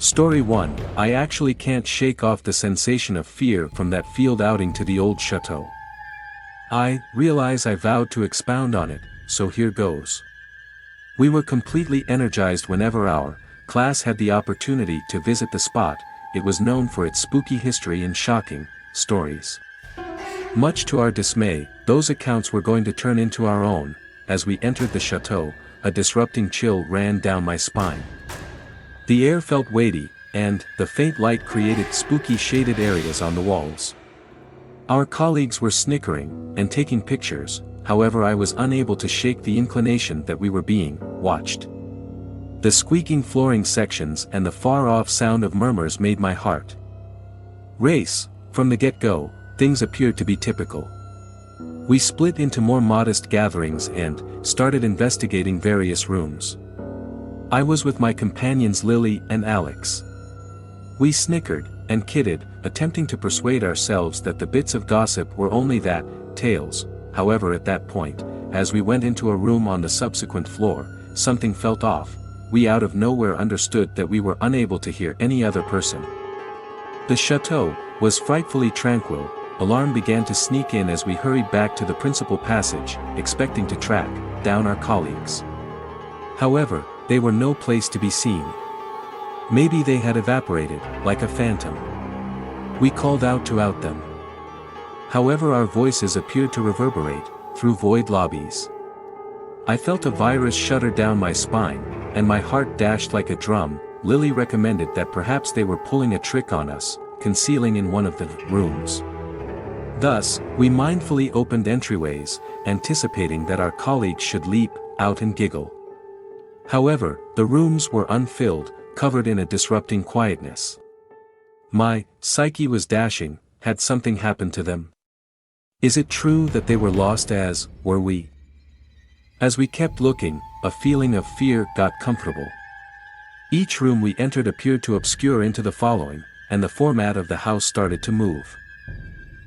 Story 1. I actually can't shake off the sensation of fear from that field outing to the old chateau. I realize I vowed to expound on it, so here goes. We were completely energized whenever our class had the opportunity to visit the spot. It was known for its spooky history and shocking stories. Much to our dismay, those accounts were going to turn into our own. As we entered the chateau, a disrupting chill ran down my spine. The air felt weighty, and the faint light created spooky shaded areas on the walls. Our colleagues were snickering and taking pictures, however I was unable to shake the inclination that we were being watched. The squeaking flooring sections and the far-off sound of murmurs made my heart race. From the get-go, things appeared to be typical. We split into more modest gatherings and started investigating various rooms. I was with my companions Lily and Alex. We snickered and kidded, attempting to persuade ourselves that the bits of gossip were only that, tales. However, at that point, as we went into a room on the subsequent floor, something felt off. We out of nowhere understood that we were unable to hear any other person. The chateau was frightfully tranquil. Alarm began to sneak in as we hurried back to the principal passage, expecting to track down our colleagues. However, they were no place to be seen. Maybe they had evaporated, like a phantom. We called out to out them. However, our voices appeared to reverberate through void lobbies. I felt a virus shudder down my spine, and my heart dashed like a drum. Lily recommended that perhaps they were pulling a trick on us, concealing in one of the rooms. Thus, we mindfully opened entryways, anticipating that our colleagues should leap out and giggle. However, the rooms were unfilled, covered in a disrupting quietness. My psyche was dashing. Had something happened to them? Is it true that they were lost as were we? As we kept looking, a feeling of fear got comfortable. Each room we entered appeared to obscure into the following, and the format of the house started to move.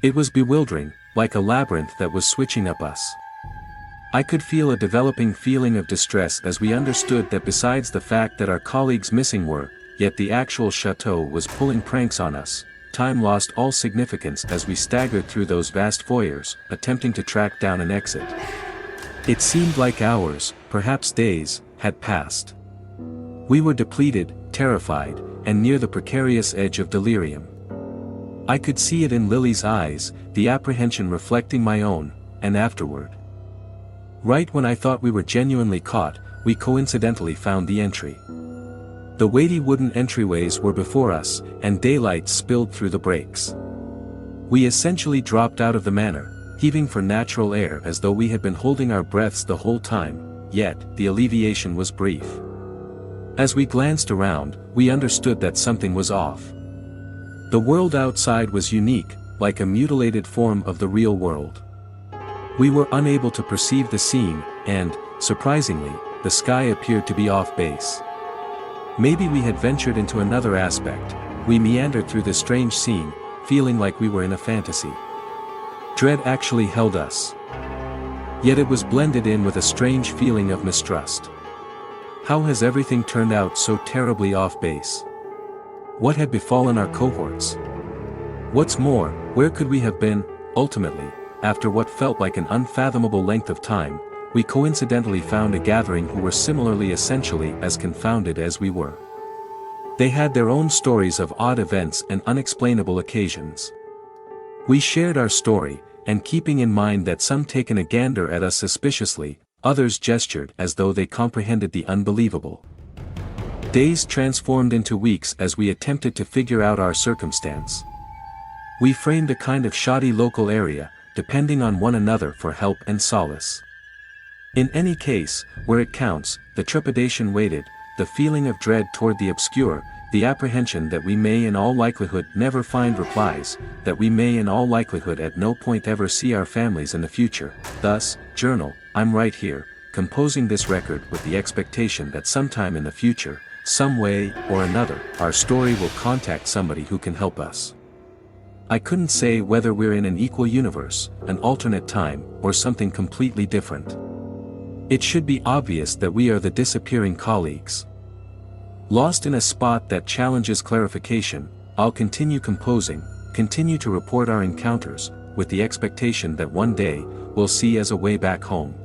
It was bewildering, like a labyrinth that was switching up us. I could feel a developing feeling of distress as we understood that besides the fact that our colleagues missing were, yet the actual chateau was pulling pranks on us. Time lost all significance as we staggered through those vast foyers, attempting to track down an exit. It seemed like hours, perhaps days, had passed. We were depleted, terrified, and near the precarious edge of delirium. I could see it in Lily's eyes, the apprehension reflecting my own, and afterward. Right when I thought we were genuinely caught, we coincidentally found the entry. The weighty wooden entryways were before us, and daylight spilled through the breaks. We essentially dropped out of the manor, heaving for natural air as though we had been holding our breaths the whole time, yet the alleviation was brief. As we glanced around, we understood that something was off. The world outside was unique, like a mutilated form of the real world. We were unable to perceive the scene, and, surprisingly, the sky appeared to be off base. Maybe we had ventured into another aspect. We meandered through the strange scene, feeling like we were in a fantasy. Dread actually held us. Yet it was blended in with a strange feeling of mistrust. How has everything turned out so terribly off base? What had befallen our cohorts? What's more, where could we have been? Ultimately, after what felt like an unfathomable length of time, we coincidentally found a gathering who were similarly essentially as confounded as we were. They had their own stories of odd events and unexplainable occasions. We shared our story, and keeping in mind that some taken a gander at us suspiciously, others gestured as though they comprehended the unbelievable. Days transformed into weeks as we attempted to figure out our circumstance. We framed a kind of shoddy local area, depending on one another for help and solace. In any case, where it counts, the trepidation waited, the feeling of dread toward the obscure, the apprehension that we may in all likelihood never find replies, that we may in all likelihood at no point ever see our families in the future. Thus, journal, I'm right here, composing this record with the expectation that sometime in the future, some way or another, our story will contact somebody who can help us. I couldn't say whether we're in an equal universe, an alternate time, or something completely different. It should be obvious that we are the disappearing colleagues. Lost in a spot that challenges clarification, I'll continue composing, continue to report our encounters, with the expectation that one day, we'll see as a way back home.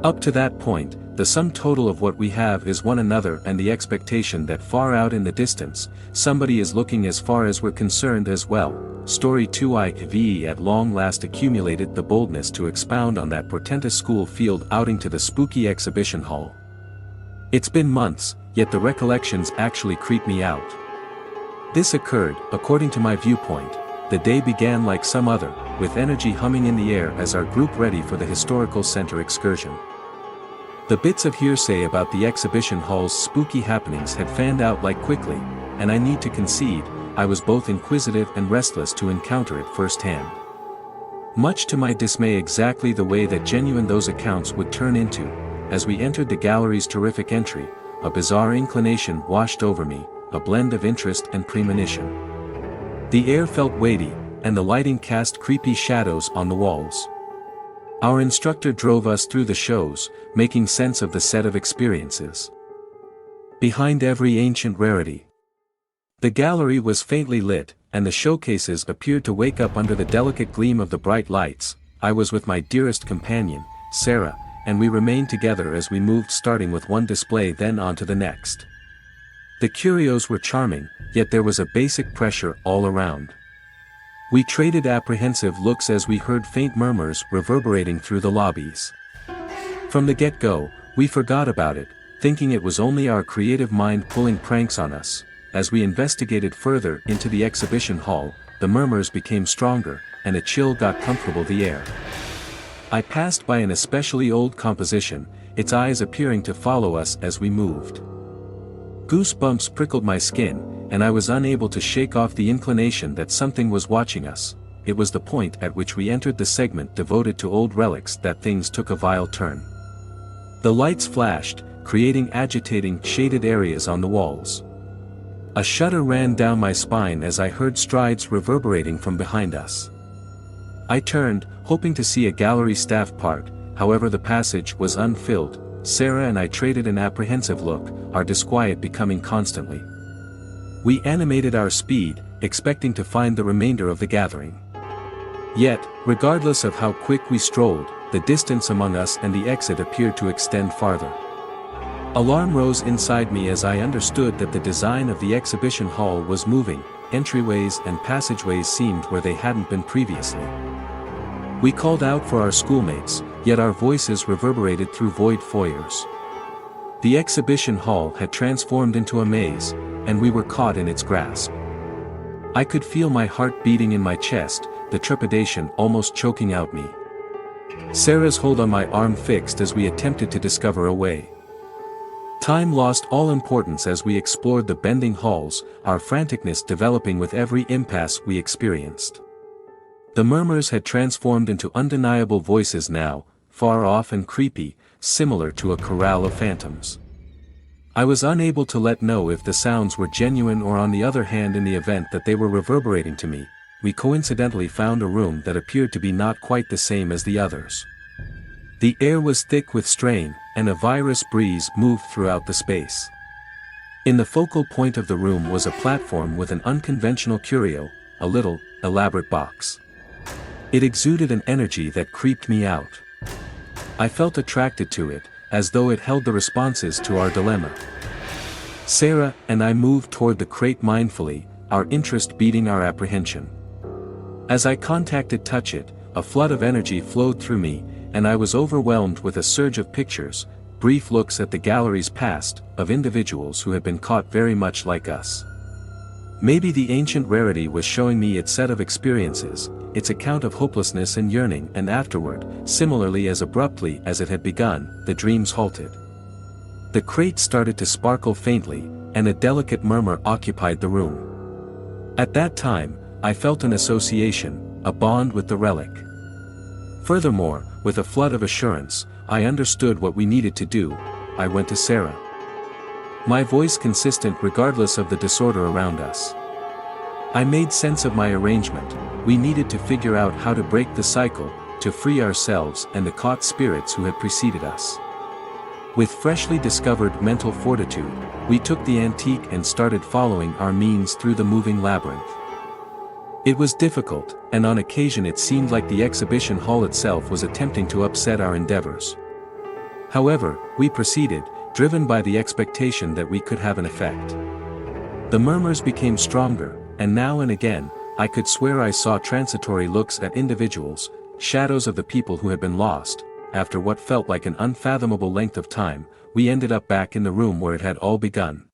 Up to that point, the sum total of what we have is one another and the expectation that far out in the distance, somebody is looking as far as we're concerned as well. Story 2. IV at long last accumulated the boldness to expound on that portentous school field outing to the spooky exhibition hall. It's been months, yet the recollections actually creep me out. This occurred, according to my viewpoint, the day began like some other, with energy humming in the air as our group ready for the historical center excursion. The bits of hearsay about the exhibition hall's spooky happenings had fanned out like quickly, and I need to concede, I was both inquisitive and restless to encounter it firsthand. Much to my dismay, exactly the way that genuine those accounts would turn into, as we entered the gallery's terrific entry, a bizarre inclination washed over me, a blend of interest and premonition. The air felt weighty, and the lighting cast creepy shadows on the walls. Our instructor drove us through the shows, making sense of the set of experiences. Behind every ancient rarity, the gallery was faintly lit, and the showcases appeared to wake up under the delicate gleam of the bright lights. I was with my dearest companion, Sarah, and we remained together as we moved, starting with one display then on to the next. The curios were charming, yet there was a basic pressure all around. We traded apprehensive looks as we heard faint murmurs reverberating through the lobbies. From the get-go, we forgot about it, thinking it was only our creative mind pulling pranks on us. As we investigated further into the exhibition hall, the murmurs became stronger, and a chill got comfortable the air. I passed by an especially old composition, its eyes appearing to follow us as we moved. Goosebumps prickled my skin, and I was unable to shake off the inclination that something was watching us. It was the point at which we entered the segment devoted to old relics that things took a vile turn. The lights flashed, creating agitating, shaded areas on the walls. A shudder ran down my spine as I heard strides reverberating from behind us. I turned, hoping to see a gallery staff part, however the passage was unfilled. Sarah and I traded an apprehensive look, our disquiet becoming constantly. We animated our speed, expecting to find the remainder of the gathering. Yet, regardless of how quick we strolled, the distance among us and the exit appeared to extend farther. Alarm rose inside me as I understood that the design of the exhibition hall was moving. Entryways and passageways seemed where they hadn't been previously. We called out for our schoolmates, yet our voices reverberated through void foyers. The exhibition hall had transformed into a maze, and we were caught in its grasp. I could feel my heart beating in my chest, the trepidation almost choking out me. Sarah's hold on my arm fixed as we attempted to discover a way. Time lost all importance as we explored the bending halls, our franticness developing with every impasse we experienced. The murmurs had transformed into undeniable voices now, far off and creepy, similar to a chorale of phantoms. I was unable to know if the sounds were genuine or, on the other hand, in the event that they were reverberating to me, we coincidentally found a room that appeared to be not quite the same as the others. The air was thick with strain, and a virus breeze moved throughout the space. In the focal point of the room was a platform with an unconventional curio, a little, elaborate box. It exuded an energy that creeped me out. I felt attracted to it, as though it held the responses to our dilemma. Sarah and I moved toward the crate mindfully, our interest beating our apprehension. As I touched it, a flood of energy flowed through me, and I was overwhelmed with a surge of pictures, brief looks at the gallery's past, of individuals who had been caught very much like us. Maybe the ancient rarity was showing me its set of experiences, its account of hopelessness and yearning, and afterward, similarly as abruptly as it had begun, the dreams halted. The crate started to sparkle faintly, and a delicate murmur occupied the room. At that time, I felt an association, a bond with the relic. Furthermore, with a flood of assurance, I understood what we needed to do. I went to Sarah. My voice consistent regardless of the disorder around us. I made sense of my arrangement. We needed to figure out how to break the cycle, to free ourselves and the caught spirits who had preceded us. With freshly discovered mental fortitude, we took the antique and started following our means through the moving labyrinth. It was difficult, and on occasion it seemed like the exhibition hall itself was attempting to upset our endeavors. However, we proceeded, driven by the expectation that we could have an effect. The murmurs became stronger, and now and again, I could swear I saw transitory looks at individuals, shadows of the people who had been lost. After what felt like an unfathomable length of time, we ended up back in the room where it had all begun.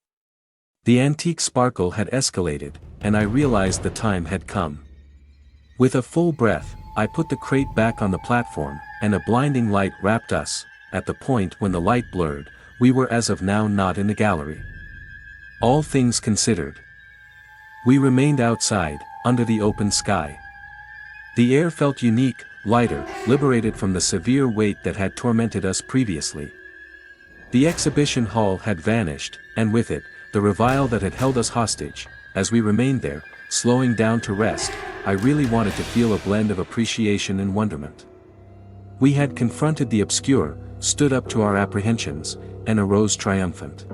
The antique sparkle had escalated, and I realized the time had come. With a full breath, I put the crate back on the platform, and a blinding light wrapped us. At the point when the light blurred, we were as of now not in the gallery. All things considered. We remained outside, under the open sky. The air felt unique, lighter, liberated from the severe weight that had tormented us previously. The exhibition hall had vanished, and with it, the revile that had held us hostage. As we remained there, slowing down to rest, I really wanted to feel a blend of appreciation and wonderment. We had confronted the obscure, stood up to our apprehensions, and arose triumphant.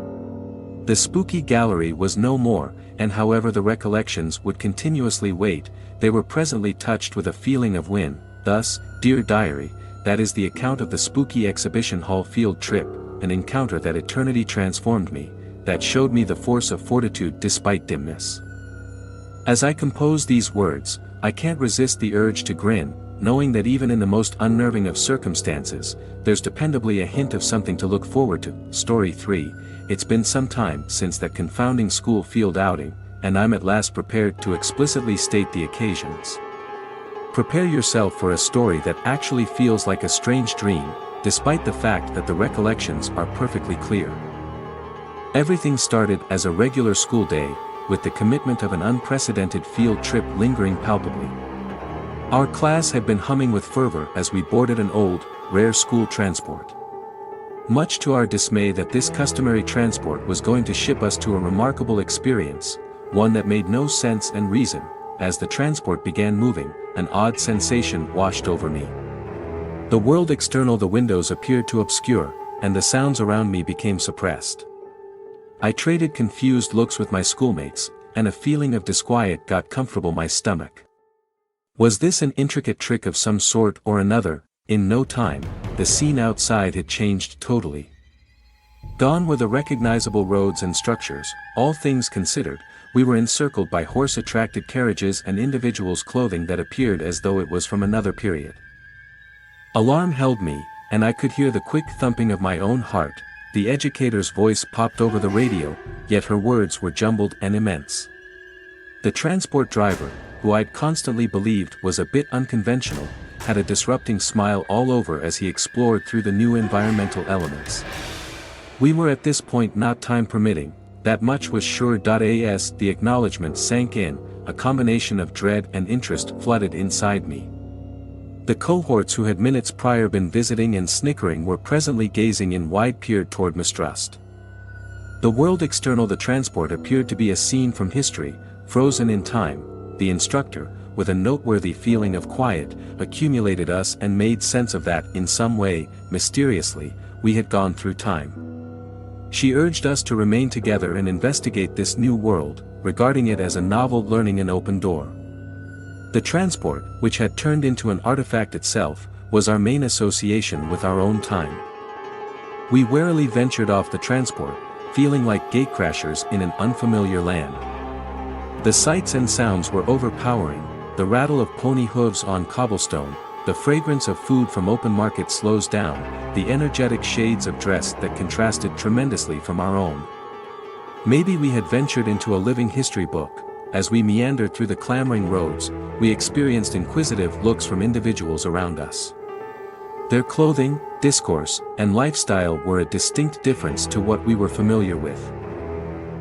The spooky gallery was no more, and however the recollections would continuously wait, they were presently touched with a feeling of win. Thus, dear diary, that is the account of the spooky exhibition hall field trip, an encounter that eternity transformed me, that showed me the force of fortitude despite dimness. As I compose these words, I can't resist the urge to grin, knowing that even in the most unnerving of circumstances, there's dependably a hint of something to look forward to. Story 3, it's been some time since that confounding school field outing, and I'm at last prepared to explicitly state the occasions. Prepare yourself for a story that actually feels like a strange dream, despite the fact that the recollections are perfectly clear. Everything started as a regular school day, with the commitment of an unprecedented field trip lingering palpably. Our class had been humming with fervor as we boarded an old, rare school transport. Much to our dismay that this customary transport was going to ship us to a remarkable experience, one that made no sense and reason. As the transport began moving, an odd sensation washed over me. The world external the windows appeared to obscure, and the sounds around me became suppressed. I traded confused looks with my schoolmates, and a feeling of disquiet got comfortable my stomach. Was this an intricate trick of some sort or another? In no time, the scene outside had changed totally. Gone were the recognizable roads and structures. All things considered, we were encircled by horse-attracted carriages and individuals' clothing that appeared as though it was from another period. Alarm held me, and I could hear the quick thumping of my own heart. The educator's voice popped over the radio, yet her words were jumbled and immense. The transport driver, who I'd constantly believed was a bit unconventional, had a disrupting smile all over as he explored through the new environmental elements. We were at this point not time permitting, that much was sure. As the acknowledgement sank in, a combination of dread and interest flooded inside me. The cohorts who had minutes prior been visiting and snickering were presently gazing in wide-peered toward mistrust. The world external the transport appeared to be a scene from history, frozen in time. The instructor, with a noteworthy feeling of quiet, accumulated us and made sense of that in some way, mysteriously, we had gone through time. She urged us to remain together and investigate this new world, regarding it as a novel learning and open door. The transport, which had turned into an artifact itself, was our main association with our own time. We warily ventured off the transport, feeling like gatecrashers in an unfamiliar land. The sights and sounds were overpowering, the rattle of pony hooves on cobblestone, the fragrance of food from open market slows down, the energetic shades of dress that contrasted tremendously from our own. Maybe we had ventured into a living history book. As we meandered through the clamoring roads, we experienced inquisitive looks from individuals around us. Their clothing, discourse, and lifestyle were a distinct difference to what we were familiar with.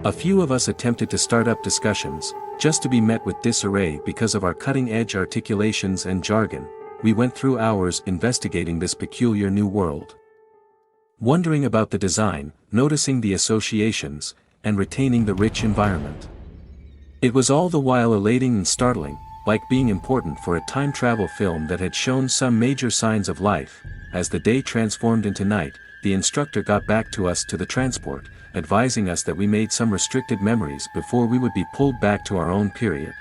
A few of us attempted to start up discussions, just to be met with disarray because of our cutting-edge articulations and jargon. We went through hours investigating this peculiar new world. Wondering about the design, noticing the associations, and retaining the rich environment. It was all the while elating and startling, like being important for a time travel film that had shown some major signs of life. As the day transformed into night, the instructor got back to us to the transport, advising us that we made some restricted memories before we would be pulled back to our own period.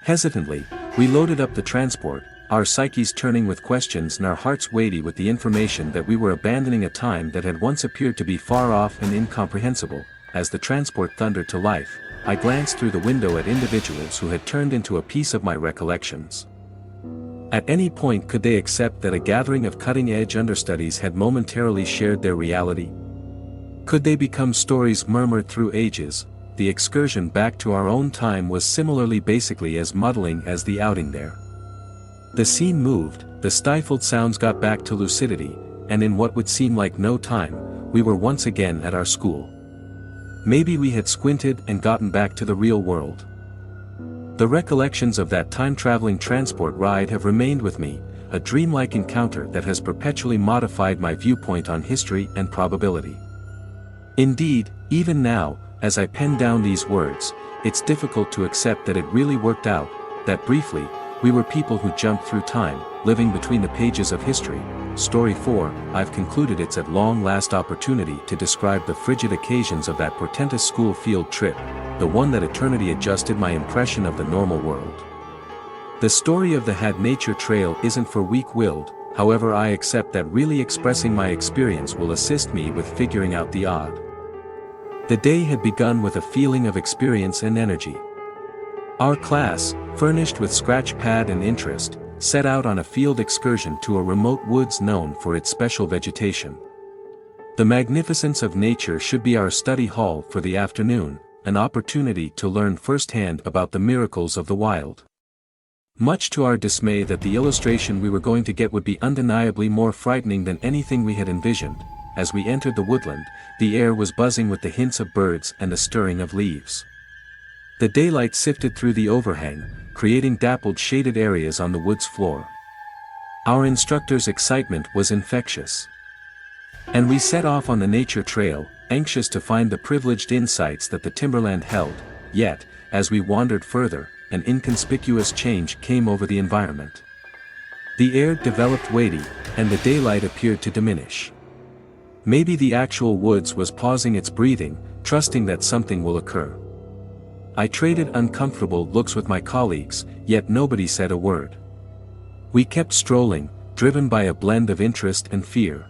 Hesitantly, we loaded up the transport, our psyches turning with questions and our hearts weighty with the information that we were abandoning a time that had once appeared to be far off and incomprehensible. As the transport thundered to life, I glanced through the window at individuals who had turned into a piece of my recollections. At any point could they accept that a gathering of cutting-edge understudies had momentarily shared their reality? Could they become stories murmured through ages? The excursion back to our own time was similarly basically as muddling as the outing there. The scene moved, the stifled sounds got back to lucidity, and in what would seem like no time, we were once again at our school. Maybe we had squinted and gotten back to the real world. The recollections of that time-traveling transport ride have remained with me, a dreamlike encounter that has perpetually modified my viewpoint on history and probability. Indeed, even now, as I pen down these words, it's difficult to accept that it really worked out, that briefly, we were people who jumped through time, living between the pages of history. Story 4, I've concluded it's at long last opportunity to describe the frigid occasions of that portentous school field trip, the one that eternity adjusted my impression of the normal world. The story of the Had Nature Trail isn't for weak-willed, however I accept that really expressing my experience will assist me with figuring out the odd. The day had begun with a feeling of experience and energy. Our class, furnished with scratch pad and interest, set out on a field excursion to a remote woods known for its special vegetation. The magnificence of nature should be our study hall for the afternoon, an opportunity to learn firsthand about the miracles of the wild. Much to our dismay that the illustration we were going to get would be undeniably more frightening than anything we had envisioned, as we entered the woodland, the air was buzzing with the hints of birds and the stirring of leaves. The daylight sifted through the overhang, creating dappled shaded areas on the wood's floor. Our instructor's excitement was infectious. And we set off on the nature trail, anxious to find the privileged insights that the timberland held, yet, as we wandered further, an inconspicuous change came over the environment. The air developed weighty, and the daylight appeared to diminish. Maybe the actual woods was pausing its breathing, trusting that something will occur. I traded uncomfortable looks with my colleagues, yet nobody said a word. We kept strolling, driven by a blend of interest and fear.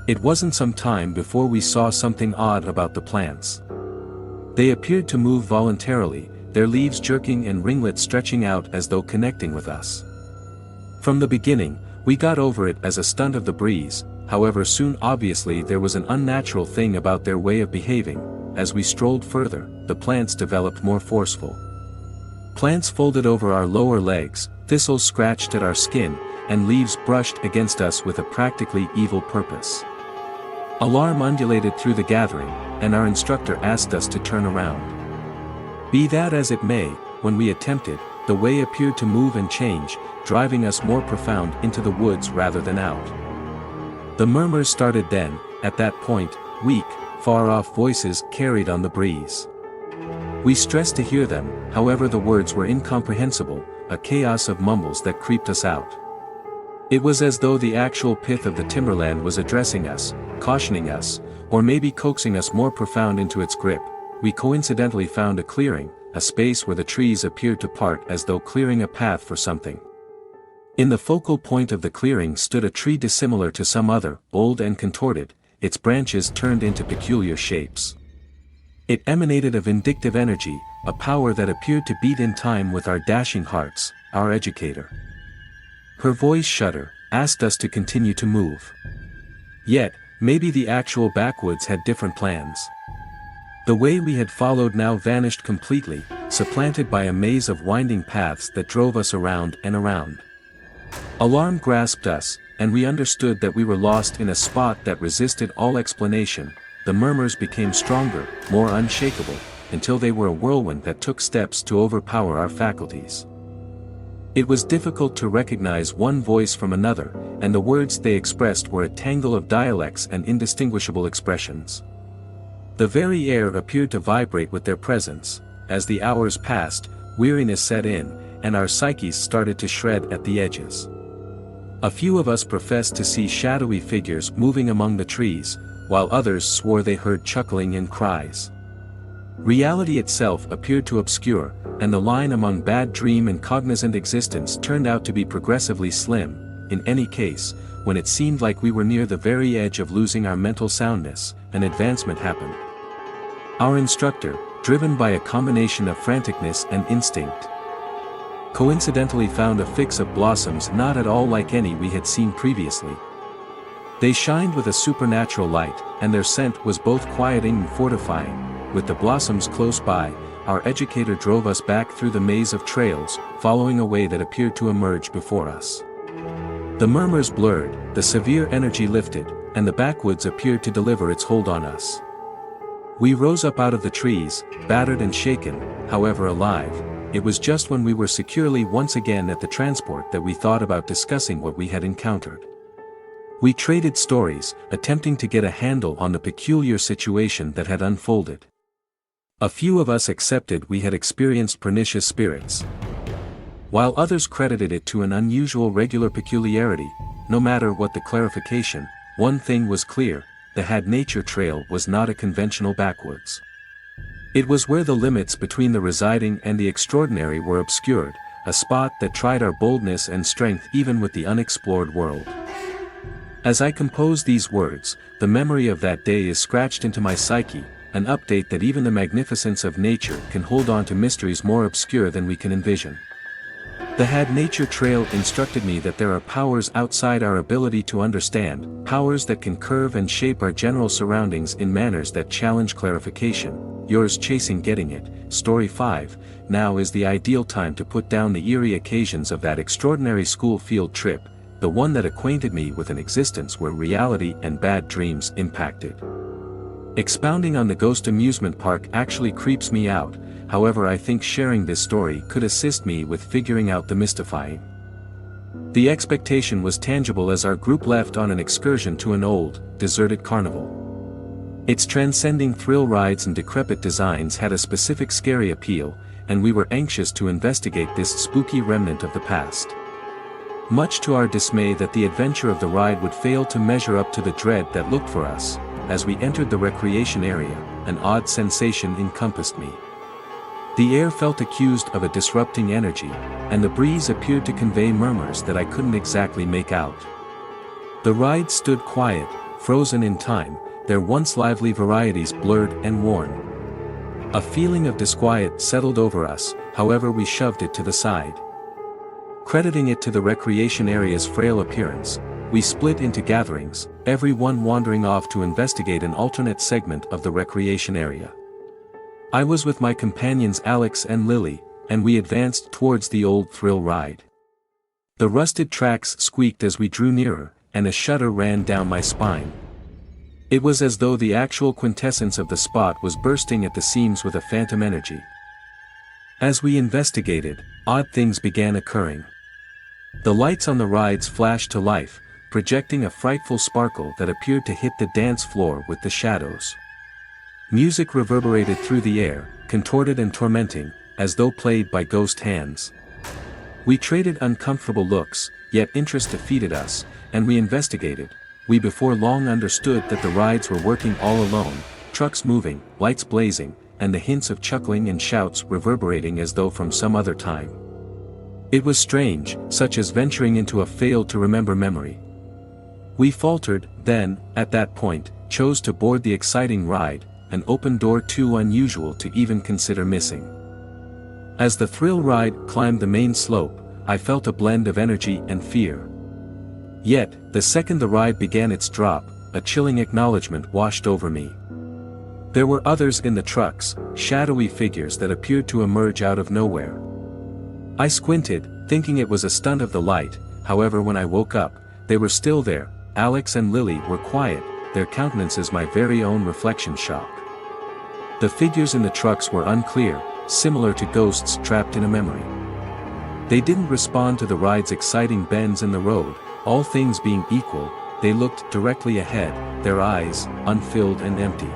It wasn't some time before we saw something odd about the plants. They appeared to move voluntarily, their leaves jerking and ringlets stretching out as though connecting with us. From the beginning, we got over it as a stunt of the breeze, however soon obviously there was an unnatural thing about their way of behaving. As we strolled further, the plants developed more forceful. Plants folded over our lower legs, thistles scratched at our skin, and leaves brushed against us with a practically evil purpose. Alarm undulated through the gathering, and our instructor asked us to turn around. Be that as it may, when we attempted, the way appeared to move and change, driving us more profound into the woods rather than out. The murmurs started then, at that point, weak, far-off voices carried on the breeze. We stressed to hear them, however the words were incomprehensible, a chaos of mumbles that creeped us out. It was as though the actual pith of the timberland was addressing us, cautioning us, or maybe coaxing us more profound into its grip. We coincidentally found a clearing, a space where the trees appeared to part as though clearing a path for something. In the focal point of the clearing stood a tree dissimilar to some other, old and contorted, its branches turned into peculiar shapes. It emanated a vindictive energy, a power that appeared to beat in time with our dashing hearts, our educator. Her voice shudder, asked us to continue to move. Yet, maybe the actual backwoods had different plans. The way we had followed now vanished completely, supplanted by a maze of winding paths that drove us around and around. Alarm grasped us, and we understood that we were lost in a spot that resisted all explanation. The murmurs became stronger, more unshakable, until they were a whirlwind that took steps to overpower our faculties. It was difficult to recognize one voice from another, and the words they expressed were a tangle of dialects and indistinguishable expressions. The very air appeared to vibrate with their presence. As the hours passed, weariness set in, and our psyches started to shred at the edges. A few of us professed to see shadowy figures moving among the trees, while others swore they heard chuckling and cries. Reality itself appeared to obscure, and the line among bad dream and cognizant existence turned out to be progressively slim. In any case, when it seemed like we were near the very edge of losing our mental soundness, an advancement happened. Our instructor, driven by a combination of franticness and instinct, coincidentally found a fix of blossoms not at all like any we had seen previously. They shined with a supernatural light, and their scent was both quieting and fortifying. With the blossoms close by, our educator drove us back through the maze of trails, following a way that appeared to emerge before us. The murmurs blurred, the severe energy lifted, and the backwoods appeared to deliver its hold on us. We rose up out of the trees, battered and shaken, however alive. It was just when we were securely once again at the transport that we thought about discussing what we had encountered. We traded stories, attempting to get a handle on the peculiar situation that had unfolded. A few of us accepted we had experienced pernicious spirits, while others credited it to an unusual regular peculiarity. No matter what the clarification, one thing was clear: the Had Nature Trail was not a conventional backwoods. It was where the limits between the residing and the extraordinary were obscured, a spot that tried our boldness and strength even with the unexplored world. As I compose these words, the memory of that day is scratched into my psyche, an update that even the magnificence of nature can hold on to mysteries more obscure than we can envision. The Had Nature Trail instructed me that there are powers outside our ability to understand, powers that can curve and shape our general surroundings in manners that challenge clarification. Yours chasing getting it. Story 5. Now is the ideal time to put down the eerie occasions of that extraordinary school field trip, the one that acquainted me with an existence where reality and bad dreams impacted. Expounding on the ghost amusement park actually creeps me out, however I think sharing this story could assist me with figuring out the mystifying. The expectation was tangible as our group left on an excursion to an old, deserted carnival. Its transcending thrill rides and decrepit designs had a specific scary appeal, and we were anxious to investigate this spooky remnant of the past. Much to our dismay that the adventure of the ride would fail to measure up to the dread that looked for us. As we entered the recreation area, an odd sensation encompassed me. The air felt accused of a disrupting energy, and the breeze appeared to convey murmurs that I couldn't exactly make out. The ride stood quiet, frozen in time, their once lively varieties blurred and worn. A feeling of disquiet settled over us, however we shoved it to the side. Crediting it to the recreation area's frail appearance, we split into gatherings, everyone wandering off to investigate an alternate segment of the recreation area. I was with my companions Alex and Lily, and we advanced towards the old thrill ride. The rusted tracks squeaked as we drew nearer, and a shudder ran down my spine. It was as though the actual quintessence of the spot was bursting at the seams with a phantom energy. As we investigated, odd things began occurring. The lights on the rides flashed to life, projecting a frightful sparkle that appeared to hit the dance floor with the shadows. Music reverberated through the air, contorted and tormenting, as though played by ghost hands. We traded uncomfortable looks, yet interest defeated us, and we investigated. We before long understood that the rides were working all alone, trucks moving, lights blazing, and the hints of chuckling and shouts reverberating as though from some other time. It was strange, such as venturing into a failed-to-remember memory. We faltered, then, at that point, chose to board the exciting ride, an open door too unusual to even consider missing. As the thrill ride climbed the main slope, I felt a blend of energy and fear. Yet, the second the ride began its drop, a chilling acknowledgement washed over me. There were others in the trucks, shadowy figures that appeared to emerge out of nowhere. I squinted, thinking it was a stunt of the light, however when I woke up, they were still there. Alex and Lily were quiet, their countenances my very own reflection shock. The figures in the trucks were unclear, similar to ghosts trapped in a memory. They didn't respond to the ride's exciting bends in the road. All things being equal, they looked directly ahead, their eyes, unfilled and empty.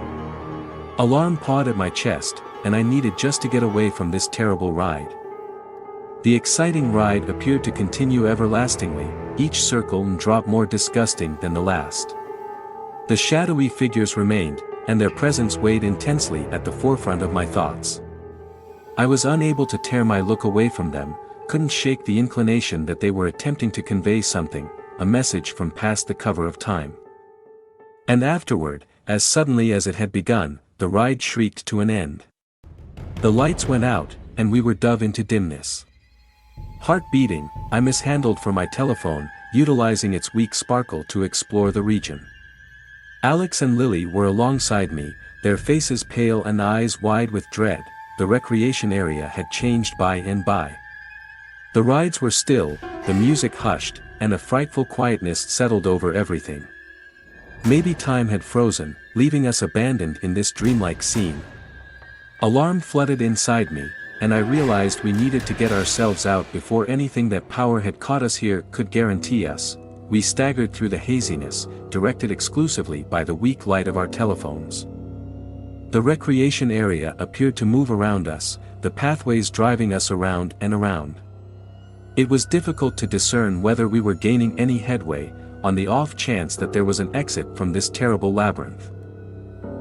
Alarm pawed at my chest, and I needed just to get away from this terrible ride. The exciting ride appeared to continue everlastingly, each circle and drop more disgusting than the last. The shadowy figures remained, and their presence weighed intensely at the forefront of my thoughts. I was unable to tear my look away from them, couldn't shake the inclination that they were attempting to convey something, a message from past the cover of time. And afterward, as suddenly as it had begun, the ride shrieked to an end. The lights went out, and we were dove into dimness. Heart beating, I mishandled for my telephone, utilizing its weak sparkle to explore the region. Alex and Lily were alongside me, their faces pale and eyes wide with dread. The recreation area had changed by and by. The rides were still, the music hushed, and a frightful quietness settled over everything. Maybe time had frozen, leaving us abandoned in this dreamlike scene. Alarm flooded inside me, and I realized we needed to get ourselves out before anything that power had caught us here could guarantee us. We staggered through the haziness, directed exclusively by the weak light of our telephones. The recreation area appeared to move around us, the pathways driving us around and around. It was difficult to discern whether we were gaining any headway, on the off chance that there was an exit from this terrible labyrinth.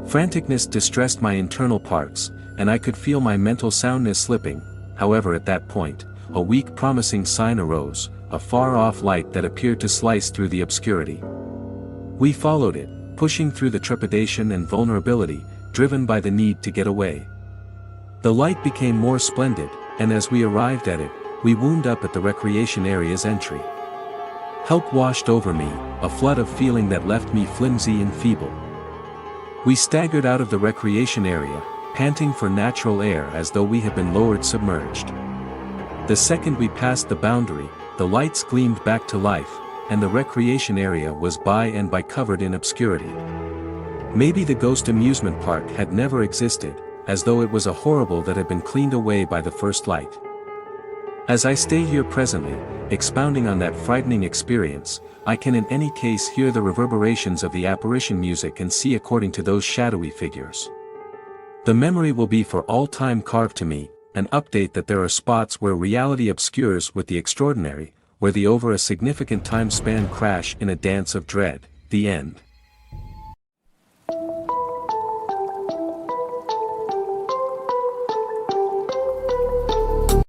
Franticness distressed my internal parts, and I could feel my mental soundness slipping. However, at that point, a weak promising sign arose, a far-off light that appeared to slice through the obscurity. We followed it, pushing through the trepidation and vulnerability, driven by the need to get away. The light became more splendid, and as we arrived at it, we wound up at the recreation area's entry. Help washed over me, a flood of feeling that left me flimsy and feeble. We staggered out of the recreation area, panting for natural air as though we had been lowered submerged. The second we passed the boundary, the lights gleamed back to life, and the recreation area was by and by covered in obscurity. Maybe the ghost amusement park had never existed, as though it was a horrible that had been cleaned away by the first light. As I stay here presently, expounding on that frightening experience, I can in any case hear the reverberations of the apparition music and see according to those shadowy figures. The memory will be for all time carved to me, an update that there are spots where reality obscures with the extraordinary, where the over a significant time span crash in a dance of dread. The end.